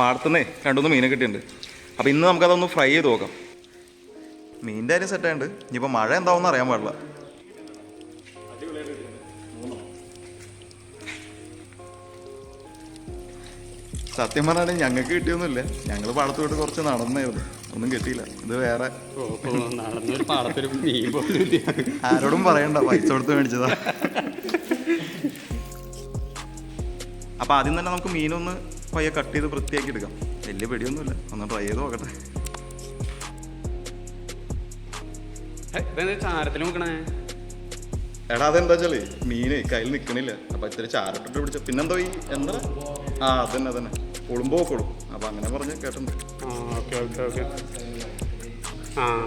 പാടത്തുനിന്നേ രണ്ടുമൂന്ന് മീനെ കിട്ടിയിട്ടുണ്ട്. അപ്പോൾ ഇന്ന് നമുക്കതൊന്ന് ഫ്രൈ ചെയ്ത് നോക്കാം. മീനിൻ്റെ കാര്യം സെറ്റായുണ്ട്. ഇനിയിപ്പോൾ മഴ എന്താവുമെന്ന് അറിയാൻ പാടില്ല. സത്യം പറഞ്ഞാൽ ഞങ്ങൾക്ക് കിട്ടിയൊന്നുമില്ല. ഞങ്ങൾ പാടത്ത് പോയിട്ട് കുറച്ച് നടന്നായിരുന്നു, ഒന്നും കിട്ടിയില്ല. ഇത് വേറെ ആരോടും പറയണ്ട, പൈസ കൊടുത്ത് മേടിച്ചതാ. അപ്പം ആദ്യം തന്നെ നമുക്ക് മീനൊന്ന് പയ്യെ കട്ട് ചെയ്ത് വൃത്തിയാക്കി എടുക്കാം. വലിയ പെടിയൊന്നുമില്ല, ഒന്ന് ട്രൈ ചെയ്ത് നോക്കട്ടെ. എടാ അതെന്താ വെച്ചാല് മീന് കയ്യിൽ നിൽക്കണില്ല. അപ്പം ഇത്തിരി ചാരട്ടിട്ട് പിടിച്ച പിന്നെന്തോ ഈ എന്താ അതന്നെ അതന്നെ ഉളുമ്പോ നോക്കോളും. അപ്പം അങ്ങനെ പറഞ്ഞ് കേട്ടിട്ടുണ്ട്.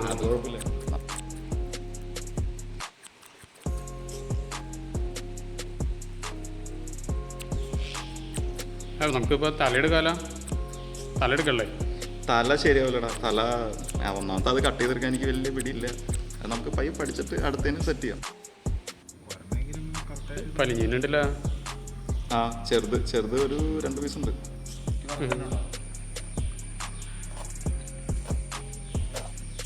അത് കുഴപ്പമില്ല. നമുക്കിപ്പോൾ തലയെടുക്കല്ലേ? തല ശരിയാവില്ലടാ. തല ഒന്നാമത്തെ അത് കട്ട് ചെയ്തെടുക്കാൻ എനിക്ക് വലിയ പിടിയില്ല. അത് നമുക്ക് പയ്യെ പഠിച്ചിട്ട് അടുത്തതിന് സെറ്റ് ചെയ്യാം. പലിഞ്ഞിട്ടുണ്ടല്ല. ആ ചെറുത് ഒരു 2 പീസ് ഉണ്ട്.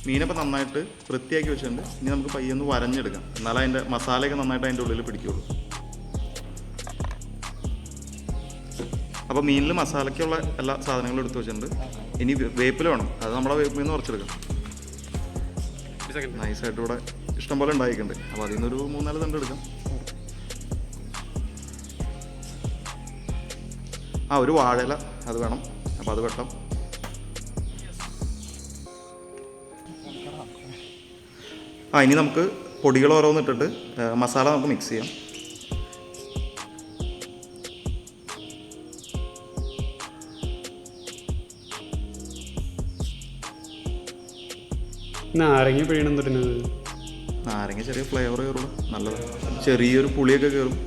മീനപ്പം നന്നായിട്ട് വൃത്തിയാക്കി വെച്ചിട്ടുണ്ട്. ഇനി നമുക്ക് പയ്യൊന്ന് വരഞ്ഞെടുക്കാം, എന്നാലും അതിൻ്റെ മസാലയൊക്കെ നന്നായിട്ട് അതിൻ്റെ ഉള്ളിൽ പിടിക്കുള്ളൂ. അപ്പോൾ മീനിൽ മസാലയ്ക്കുള്ള എല്ലാ സാധനങ്ങളും എടുത്ത് വെച്ചിട്ടുണ്ട്. ഇനി വേപ്പില വേണം. അത് നമ്മുടെ വേപ്പിൽ നിന്ന് കുറച്ചെടുക്കാം. നൈസായിട്ട് ഇവിടെ ഇഷ്ടംപോലെ ഉണ്ടായിട്ടുണ്ട്. അപ്പോൾ അതിൽ നിന്നൊരു 3-4 തണ്ട് എടുക്കാം. ഒരു വാഴയില അത് വേണം. അപ്പോൾ അത് വെട്ടാം. ഇനി നമുക്ക് പൊടികൾ ഓരോന്ന് ഇട്ടിട്ട് മസാല നമുക്ക് മിക്സ് ചെയ്യാം. നാരങ്ങ പിഴിയണം തൊട്ടുന്നത്. നാരങ്ങ ചെറിയ ഫ്ലേവർ കയറുള്ളൂ, നല്ലത്. ചെറിയൊരു പുളിയൊക്കെ കയറും.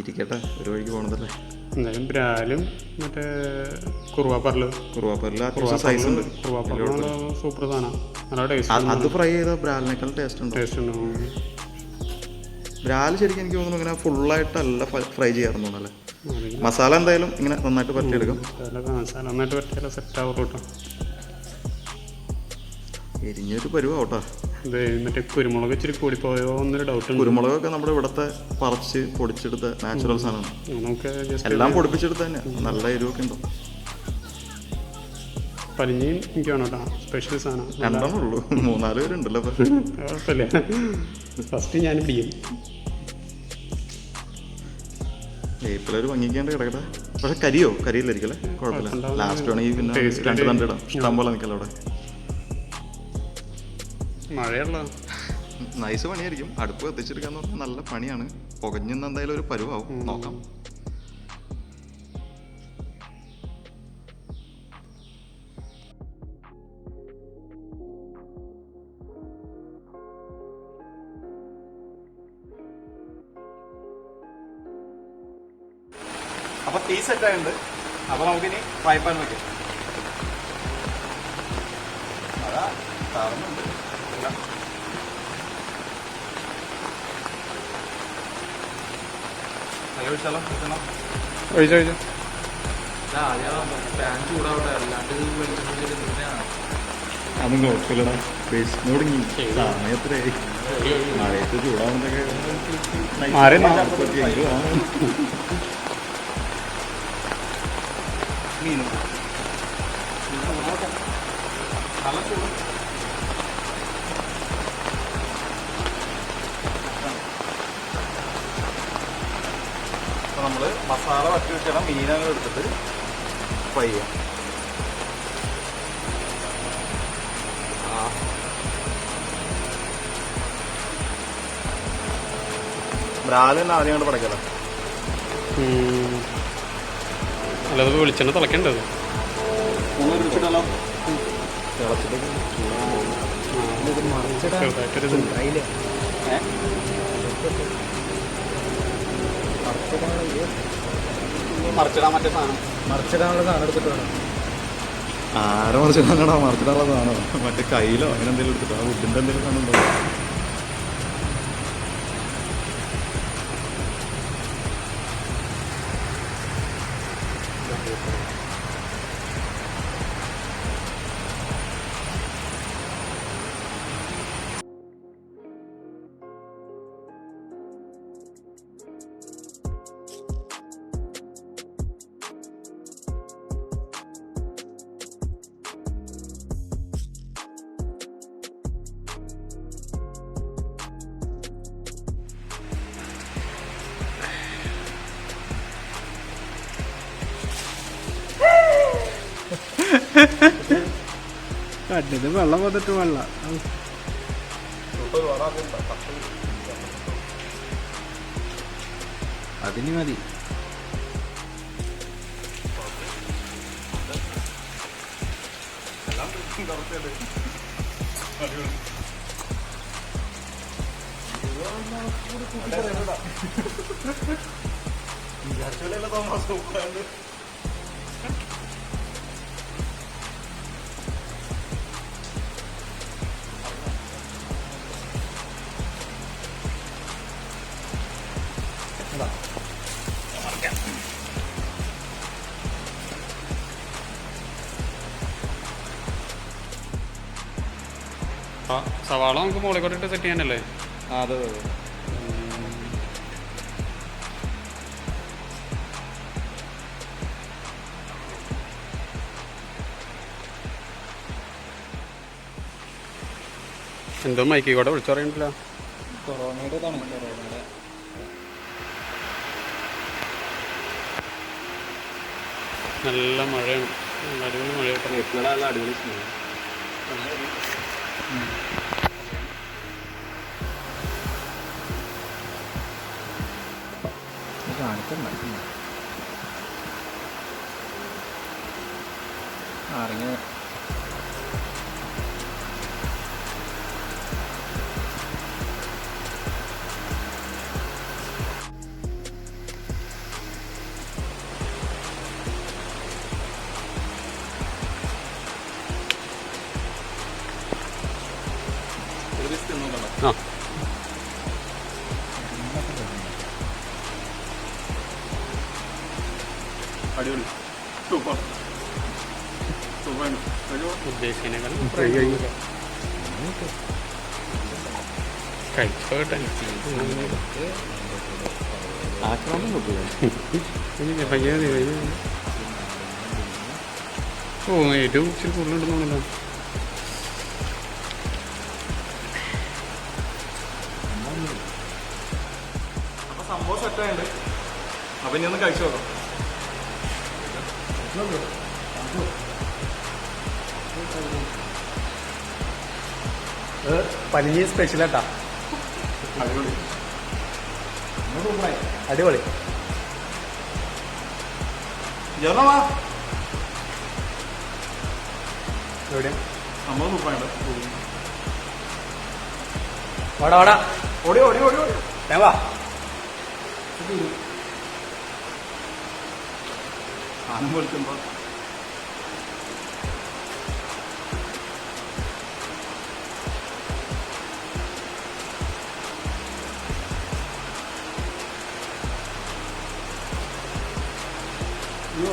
ഇരിക്കട്ടെ, ഒരു വഴിക്ക് പോകണതല്ലേ. എന്തായാലും ബ്രാലും മറ്റേ കുറുവാപ്പറല് അത്യാവശ്യം സൈസ് ഉണ്ട്. സൂപ്പർ സാധനം, നല്ല ടേസ്റ്റ്. അത് ഫ്രൈ ചെയ്ത ബ്രാലിനേക്കാൾ ടേസ്റ്റ് ഉണ്ട്. ബ്രാല് ശരിക്കും എനിക്ക് തോന്നുന്നു ഇങ്ങനെ ഫുള്ളായിട്ടല്ല ഫ്രൈ ചെയ്യാറുണ്ട് അല്ലേ. മസാല എന്തായാലും ഇങ്ങനെ നന്നായിട്ട് പരത്തിയെടുക്കാം. മസാല നന്നായിട്ട് പരത്തിയാലും സെറ്റ് ആവുള്ളൂ കേട്ടോ. എരിഞ്ഞൊരു പരുവാട്ടോ. മറ്റേ കുരുമുളക് ഇച്ചിരി കൂടിപ്പോയോ എന്നൊരു ഡൗട്ട്. കുരുമുളകൊക്കെ നമ്മുടെ ഇവിടുത്തെ പറിച്ച് പൊടിച്ചെടുത്ത നാച്ചുറൽ സാധനമാണ്. എല്ലാം പൊടിപ്പിച്ചെടുത്ത് തന്നെ. നല്ല എരിവൊക്കെ ഉണ്ടോ. പലിഞ്ഞിയും എനിക്ക് വേണം കേട്ടോ, സ്പെഷ്യൽ സാധനം. 2 ഉള്ളൂ, 3-4 പേരുണ്ടല്ലോ. കുഴപ്പമില്ല, ഫസ്റ്റ് ഞാൻ പിടിക്കും. വേപ്പിലൊരു ഭംഗിക്കാണ്ട് കിടക്കട്ടെ. പക്ഷെ കരിയില്ലായിരിക്കല്ലേ, കുഴപ്പമില്ല. ലാസ്റ്റ് വേണമെങ്കിൽ പിന്നെ 2 തണ്ട് ഇടാം. ഇഷ്ടം പോലെ നിൽക്കല്ലോ അവിടെ. മഴയുള്ള നൈസ് പണിയായിരിക്കും. അടുപ്പ് കത്തിച്ചെടുക്കാന്ന് പറഞ്ഞാൽ നല്ല പണിയാണ്. പുകഞ്ഞെന്ന് എന്തായാലും ഒരു പരുവാവും. നോക്കാം. അപ്പോൾ തീ സെറ്റായിട്ടുണ്ട്. അപ്പോൾ നമുക്കിനി ഫ്രൈ പാൻ വയ്ക്കാം. അതാ താറുന്നുണ്ട്. ഒഴിച്ചോ. അതൊന്നും കുഴപ്പമില്ലടാ. മുടങ്ങി സമയത്രയായി. മഴയത്ത് ചൂടാവുന്നതൊക്കെ മീനും നല്ല ചൂട്. അപ്പോൾ നമ്മൾ മസാല വറ്റി വെക്കണം. മീനങ്ങൾ എടുത്തിട്ട് ഫ്രൈ ചെയ്യാം. ബ്രാല് തന്നെ ആദ്യം കൊണ്ട് പടക്കല. അല്ലാതെ വെളിച്ചെണ്ണ തിളക്കേണ്ടത്. തിളച്ചിട്ടല്ലോ. മറിച്ചിടാൻ മറ്റേ സാധനം, മറിച്ചിടാനുള്ള സാധനം എടുത്തിട്ട് വേണം. ആരെ മറിച്ചിടാനാണോ? മറിച്ചിടാനുള്ള സാധനമോ മറ്റേ കയ്യിലോ അങ്ങനെ എന്തെങ്കിലും എടുത്തിട്ടോ? ആ വുഡിൻ്റെ എന്തെങ്കിലും സാധനം ഉണ്ടോ? ഇത് വെള്ളം വന്നിട്ട് വെള്ളം അതിന് മതി. സവാള നമുക്ക് മുകളിൽ കൊണ്ടിട്ട് സെറ്റ് ചെയ്യാനല്ലേ? അതെ എന്തോ മൈക്കി കൂടെ വിളിച്ചു പറയണില്ല. കൊറോണയുടെ കൊറോണയുടെ നല്ല മഴയാണ്. അടിപൊളി മഴയായിട്ട് അടിപൊളി സ്മെല്ല്. കാണിക്കണ്ട അറിഞ്ഞ ആ അടിപൊളി സൂപ്പർ സൂപ്പർ. ഉദ്ദേശിക്കുന്നതിനേക്കാൾ കഴിച്ചോട്ടെ. ആക്രമണം കിട്ടില്ല. പയ്യ ഓ ഏറ്റവും ഇച്ചിരി കൂടുതലുണ്ടെന്നുണ്ടല്ലോ. അപ്പൊ സംഭവം സെറ്റായുണ്ട്. അപ്പൊ ഇനി ഒന്ന് കഴിച്ചു നോക്കാം. പനിഞ്ഞ് സ്പെഷ്യലാട്ടാ. അടിപൊളി അടിപൊളി. ജനമാ എവിടെ സംഭവം സൂപ്പറായിട്ട്. വാടാ വാടാ ഓടി ഓടി ഓടി ഓടി വാ. സാധനം വിളിക്കുമ്പോ അയ്യോ